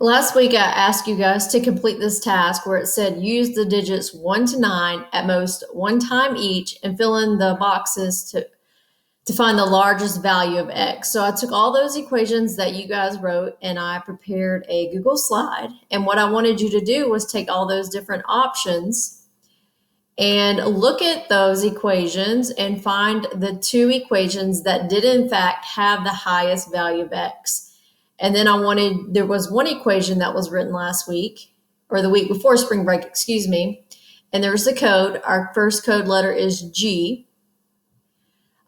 Last week, I asked you guys to complete this task where it said use the digits 1 to 9 at most one time each and fill in the boxes to find the largest value of x. So I took all those equations that you guys wrote and I prepared a Google slide. And what I wanted you to do was take all those different options and look at those equations and find the two equations that did in fact have the highest value of x. And then there was one equation that was written last week, or the week before spring break, excuse me. And there's the code. Our first code letter is G.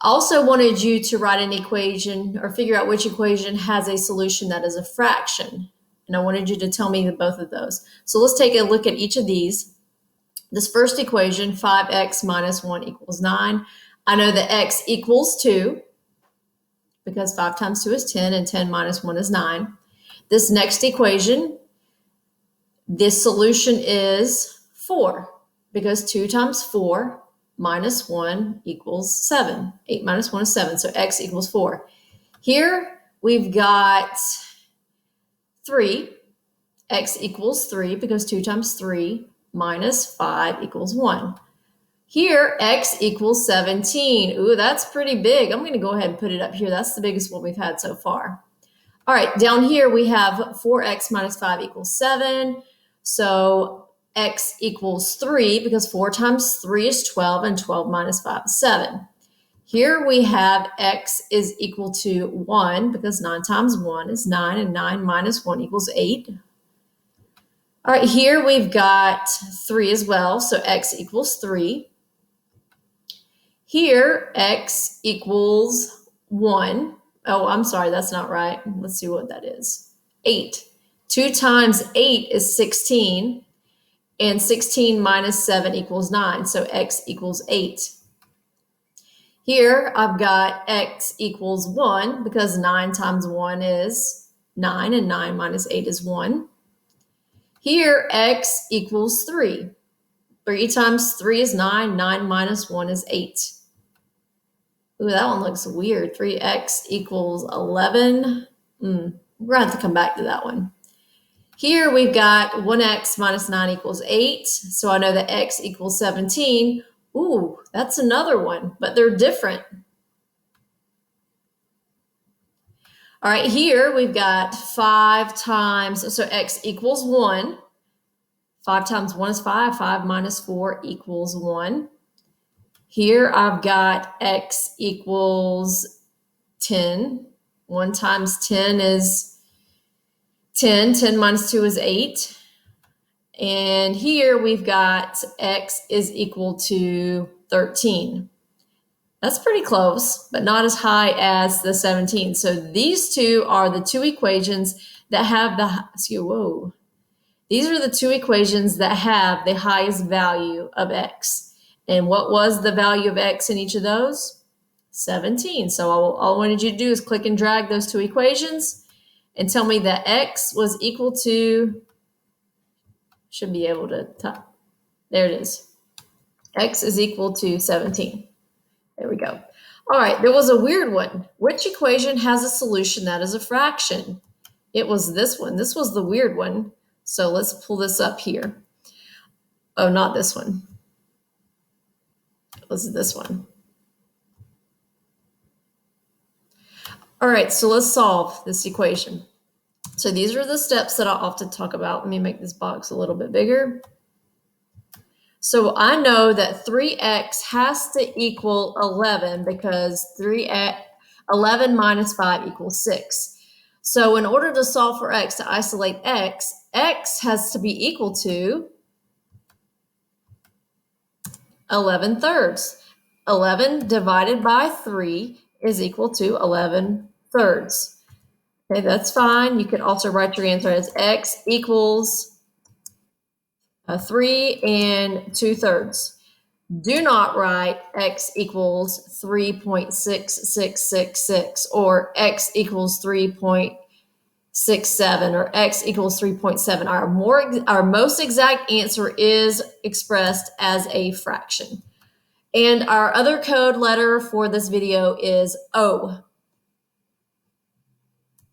I also wanted you to write an equation or figure out which equation has a solution that is a fraction. And I wanted you to tell me both of those. So let's take a look at each of these. This first equation, 5x minus 1 equals 9. I know that x equals 2. Because 5 times 2 is 10 and 10 minus 1 is 9. This next equation, this solution is 4 because 2 times 4 minus 1 equals 7. 8 minus 1 is 7, so x equals 4. Here we've got 3. X equals 3 because 2 times 3 minus 5 equals 1. Here, x equals 17. Ooh, that's pretty big. I'm going to go ahead and put it up here. That's the biggest one we've had so far. All right, down here we have 4x minus 5 equals 7. So x equals 3 because 4 times 3 is 12 and 12 minus 5 is 7. Here we have x is equal to 1 because 9 times 1 is 9 and 9 minus 1 equals 8. All right, here we've got 3 as well, so x equals 3. Here, x equals 1. Oh, I'm sorry, that's not right. Let's see what that is. 8. 2 times 8 is 16, and 16 minus 7 equals 9, so x equals 8. Here, I've got x equals 1 because 9 times 1 is 9, and 9 minus 8 is 1. Here, x equals 3. 3 times 3 is 9, 9 minus 1 is 8. Ooh, that one looks weird. 3x equals 11. We're going to have to come back to that one. Here we've got 1x minus 9 equals 8. So I know that x equals 17. Ooh, that's another one, but they're different. All right, here we've got 5 times, so x equals 1. 5 times 1 is 5. 5 minus 4 equals 1. Here I've got x equals 10. 1 times 10 is 10. 10 minus 2 is 8. And here we've got x is equal to 13. That's pretty close, but not as high as the 17. So these two are the two equations that have These are the two equations that have the highest value of x. And what was the value of x in each of those? 17. So all I wanted you to do is click and drag those two equations and tell me that x was equal to, should be able to type. There it is. X is equal to 17. There we go. All right, there was a weird one. Which equation has a solution that is a fraction? It was this one. This was the weird one. So let's pull this up here. Oh, not this one. It was this one. All right, so let's solve this equation. So these are the steps that I'll often talk about. Let me make this box a little bit bigger. So I know that 3x has to equal 11 because 11 minus 5 equals 6. So in order to solve for x, to isolate x, x has to be equal to 11 thirds. 11 divided by 3 is equal to 11 thirds. Okay, that's fine. You can also write your answer as x equals 3 and 2 thirds. Do not write x equals 3.6666 or x equals 3.67 or x equals 3.7. Our most exact answer is expressed as a fraction. And our other code letter for this video is O.